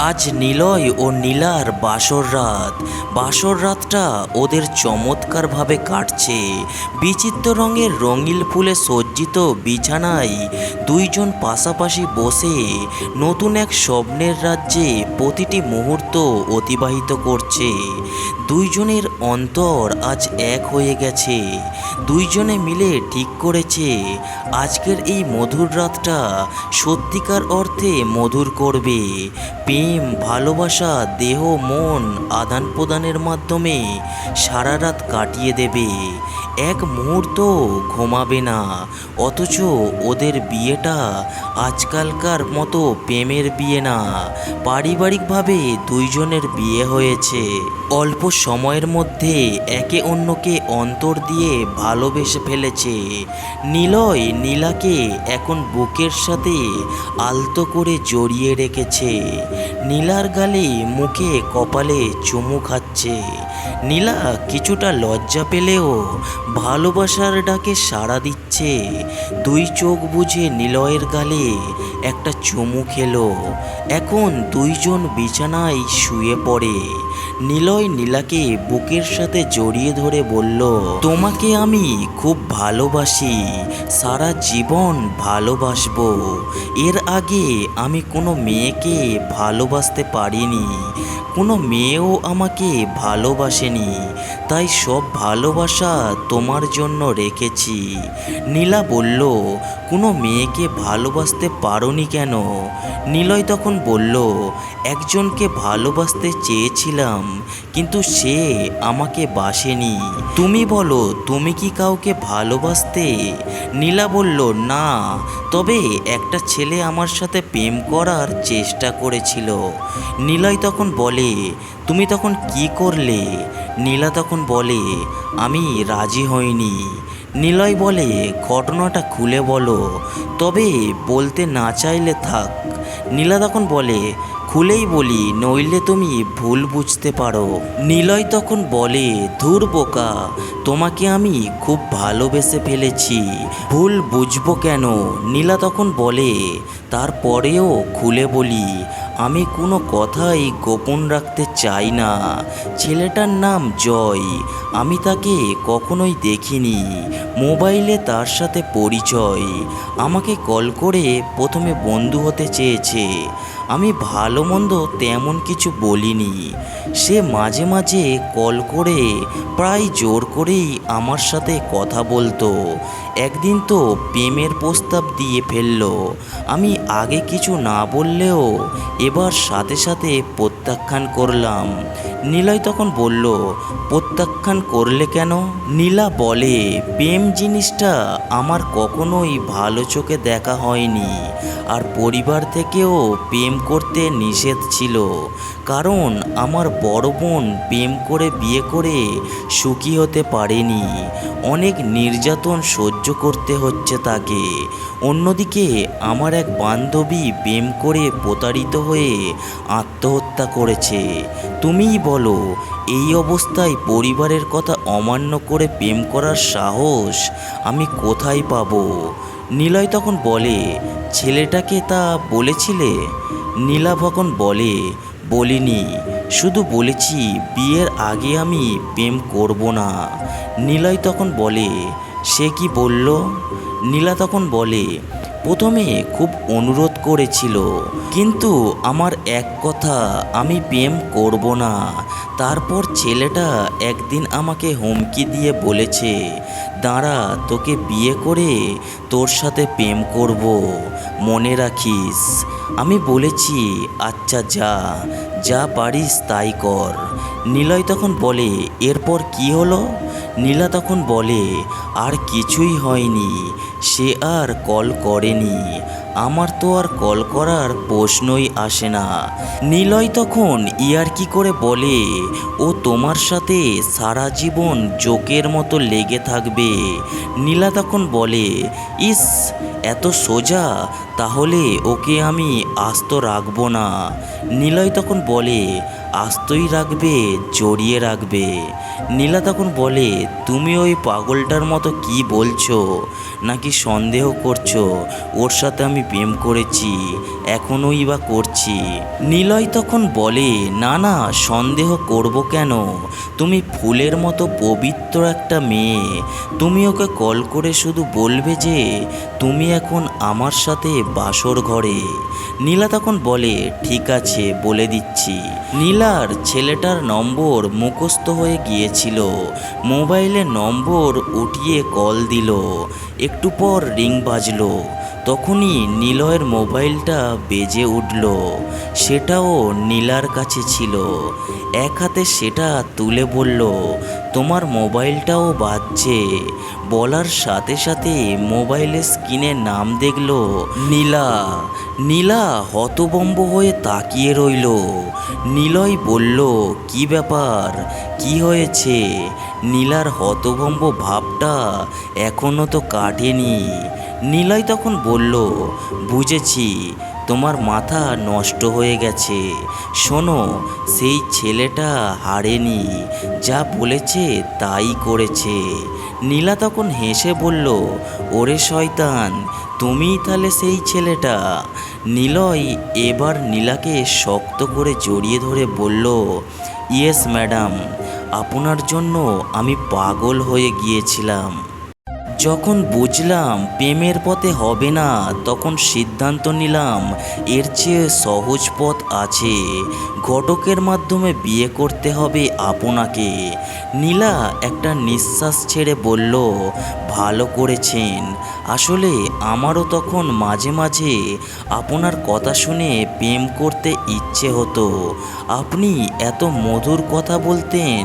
আজ নিলয় ও নীলার বাসর রাতটা ওদের চমৎকারভাবে কাটছে। বিচিত্র রঙের রঙিন ফুলে সজ্জিত বিছানায় দুইজন পাশাপাশি বসে নতুন এক স্বপ্নের রাজ্যে প্রতিটি মুহূর্ত অতিবাহিত করছে। দুইজনের অন্তর আজ এক হয়ে গেছে। দুইজনে মিলে ঠিক করেছে আজকের এই মধুর রাতটা সত্যিকার অর্থে মধুর করবে। প্রেম, ভালোবাসা, দেহ মন আদান প্রদানের মাধ্যমে সারা রাত কাটিয়ে দেবে। এক মুহূর্ত ঘুমাবে না। অথচ ওদের বিয়েটা আজকালকার মতো প্রেমের বিয়ে না, পারিবারিকভাবে দুইজনের বিয়ে হয়েছে। অল্প সময়ের মধ্যে একে অন্যকে অন্তর দিয়ে ভালোবেসে ফেলেছে। নিলয় নীলাকে এখন বুকের সাথে আলতো করে জড়িয়ে রেখেছে। নীলার গালে, মুখে, কপালে চুমু খাচ্ছে। নীলা কিছুটা লজ্জা পেলেও ভালোবাসার ডাকে সাড়া দিচ্ছে। দুই চোখ বুজে নিলয়ের গালে একটা চুমু খেলো। এখন দুইজন বিছানায় শুয়ে পড়ে। নিলয় নীলাকে বুকের সাথে জড়িয়ে ধরে বলল, তোমাকে আমি খুব ভালোবাসি, সারা জীবন ভালোবাসবো। এর আগে আমি কোনো মেয়েকে ভালোবাসতে পারিনি, কোনো মেয়েও আমাকে ভালোবাসেনি, তাই সব ভালোবাসা তোমার জন্য রেখেছি। নীলা বলল, কোনো মেয়েকে ভালোবাসতে পারোনি কেন? নিলয় তখন বলল, একজনকে ভালোবাসতে চেয়েছিলাম, কিন্তু সে আমাকে বাসেনি। তুমি বলো, তুমি কি কাউকে ভালোবাসতে? নীলা বলল, না, তবে একটা ছেলে আমার সাথে প্রেম করার চেষ্টা করেছিল। নিলয় তখন বলে, তুমি তখন কি করলে? নীলা তখন বলে, আমি রাজি হইনি। নিলয় বলে, ঘটনাটা খুলে বলো, তবে বলতে না চাইলে থাক। নীলা তখন বলে, খুলেই বলি, নইলে তুমি ভুল বুঝতে পারো। নিলয় তখন বলে, ধুর বোকা, তোমাকে আমি খুব ভালোবেসে ফেলেছি, ভুল বুঝবো কেন? নীলা তখন বলে, তারপরেও খুলে বলি, আমি কোনো কথাই গোপন রাখতে চাই না। ছেলেটার নাম জয়, আমি তাকে কখনোই দেখিনি। মোবাইলে তার সাথে পরিচয়। আমাকে কল করে প্রথমে বন্ধু হতে চেয়েছে। আমি ভালো মন্দ তেমন কিছু বলিনি। সে মাঝে মাঝে কল করে প্রায় জোর করেই আমার সাথে কথা বলতো। একদিন তো প্রেমের প্রস্তাব দিয়ে ফেললো। আমি আগে কিছু না বললেও এবার সাথে সাথে প্রত্যাখ্যান করলাম। নিলয় তখন বলল, প্রত্যাখ্যান করলে কেন? নীলা বলে, প্রেম জিনিসটা আমার কখনোই ভালো চোখে দেখা হয়নি, আর পরিবার থেকেও প্রেম করতে নিষেধ ছিল। কারণ আমার বড় বোন প্রেম করে বিয়ে করে সুখী হতে পারেনি, অনেক নির্যাতন সহ্য করতে হচ্ছে তাকে। অন্যদিকে আমার এক বান্ধবী প্রেম করে প্রতারিত হয়ে আত্মহত্যা করেছে। তুমিই বলো, এই অবস্থায় পরিবারের কথা অমান্য করে প্রেম করার সাহস আমি কোথায় পাবো? নিলয় তখন বলে, ছেলেটাকে তা বলেছিলে? নীলা তখন বলে, বলিনি, শুধু বলেছি বিয়ের আগে আমি প্রেম করব না। নিলয় তখন বলে, সে কি বলল? নীলা তখন বলে, প্রথমে খুব অনুরোধ করেছিল, কিন্তু আমার এক কথা, আমি প্রেম করব না। তারপর ছেলেটা একদিন আমাকে হুমকি দিয়ে বলেছে, দাঁড়া, তোকে বিয়ে করে তোর সাথে প্রেম করব, মনে রাখিস। আমি বলেছি, আচ্ছা যা, যা পারিস তাই কর। নিলয় তখন বলে, এরপর কি হলো? নীলা তখন বলে, আর কিছুই হয়নি, সে আর কল করেনি। আমার তো আর কল করার প্রশ্নই আসে না। নিলয় তখন ইয়ার্কি করে বলে, ও তোমার সাথে সারা জীবন জোকের মতো লেগে থাকবে। নীলা তখন বলে, ইস, এত সোজা? তাহলে ওকে আমি আস্ত রাখবো না। নিলয় তখন বলে, আস্তই রাখবে, জড়িয়ে রাখবে। নীলা তখন বলে, তুমি ওই পাগলটার মতো কি বলছো? নাকি কি সন্দেহ করছো ওর সাথে আমি প্রেম করেছি, এখনোই বা করছি? নিলয় তখন বলে, না না, সন্দেহ করব কেন? তুমি ফুলের মতো পবিত্র একটা মেয়ে। তুমি ওকে কল করে শুধু বলবে যে তুমি এখন আমার সাথে বাসর ঘরে। নীলা তখন বলে, ঠিক আছে, বলে দিচ্ছি। নীলার ছেলেটার নম্বর মুখস্থ হয়ে গিয়েছিল। মোবাইলে নম্বর উঠিয়ে কল দিল। একটু পর রিং বাজলো। তখনই নিলয়ের মোবাইলটা বেজে উঠল। সেটাও নীলার কাছে ছিল। এক হাতে সেটা তুলে বলল, তোমার মোবাইলটাও বাজছে। বলার সাথে সাথে মোবাইলের স্ক্রিনে নাম দেখল নীলা। নীলা হতভম্ব হয়ে তাকিয়ে রইল। নিলয় বলল, কি ব্যাপার, কি হয়েছে? নীলার হতভম্ব ভাবটা এখনো তো কাটেনি। নিলয় তখন বলল, বুঝেছি, তোমার মাথা নষ্ট হয়ে গেছে। শোনো, সেই ছেলেটা হারেনি, যা বলেছে তাই করেছে। নীলা তখন হেসে বলল, ওরে শয়তান, তুমিই তাহলে সেই ছেলেটা? নিলয় এবার নীলাকে শক্ত করে জড়িয়ে ধরে বলল, ইয়েস ম্যাডাম, আপনার জন্য আমি পাগল হয়ে গিয়েছিলাম। যখন বুঝলাম প্রেমের পথে হবে না, তখন সিদ্ধান্ত নিলাম এর চেয়ে সহজ পথ আছে। ঘটকের মাধ্যমে বিয়ে করতে হবে আপনাকে। নীলা একটা নিঃশ্বাস ছেড়ে বলল, ভালো করেছেন। আসলে আমারও তখন মাঝে মাঝে আপনার কথা শুনে প্রেম করতে ইচ্ছে হতো। আপনি এত মধুর কথা বলতেন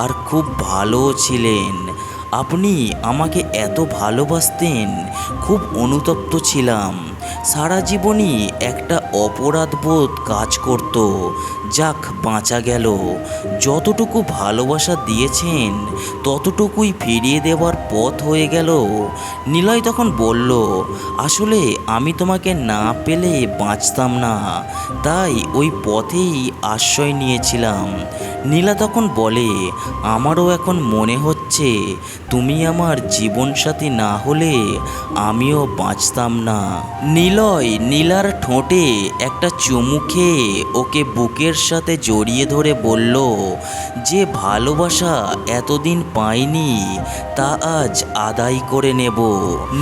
আর খুব ভালোও ছিলেন। আপনি আমাকে এত ভালোবাসতেন, খুব অনুতপ্ত ছিলাম। সারা জীবনই একটা অপরাধবোধ কাজ করত। যাক, বাঁচা গেল। যতটুকু ভালোবাসা দিয়েছেন ততটুকুই ফিরিয়ে দেওয়ার পথ হয়ে গেল। নিলয় তখন বলল, আসলে আমি তোমাকে না পেলে বাঁচতাম না, তাই ওই পথেই আশ্রয় নিয়েছিলাম। নীলা তখন বলে, আমারও এখন মনে হচ্ছে তুমি আমার জীবনসাথী না হলে আমিও বাঁচতাম না। নিলয় নীলার ঠোঁটে একটা চুমু খেয়ে ওকে বুকের সাথে জড়িয়ে ধরে বলল, যে ভালোবাসা এতদিন পাইনি তা আজ আদায় করে নেব।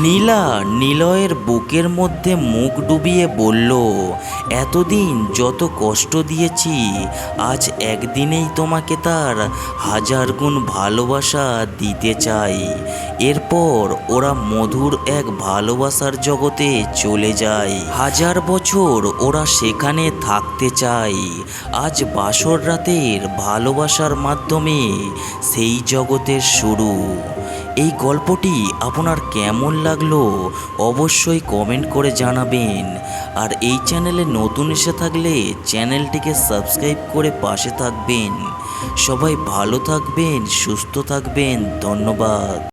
নীলা নিলয়ের বুকের মধ্যে মুখ ডুবিয়ে বলল, এতদিন যত কষ্ট দিয়েছি, আজ একদিনেই তোমাকে তার 1000 গুণ ভালোবাসা দিতে চাই। এরপর ওরা মধুর এক ভালোবাসার জগতে চলে যায়। 1000 বছর ওরা সেখানে থাকতে চায়। আজ বাসর রাতের ভালোবাসার মাধ্যমে সেই জগতের শুরু। এই গল্পটি আপনার কেমন লাগলো অবশ্যই কমেন্ট করে জানাবেন। আর এই চ্যানেলে নতুন এসে থাকলে চ্যানেলটিকে সাবস্ক্রাইব করে পাশে থাকবেন। সবাই ভালো থাকবেন, সুস্থ থাকবেন। ধন্যবাদ।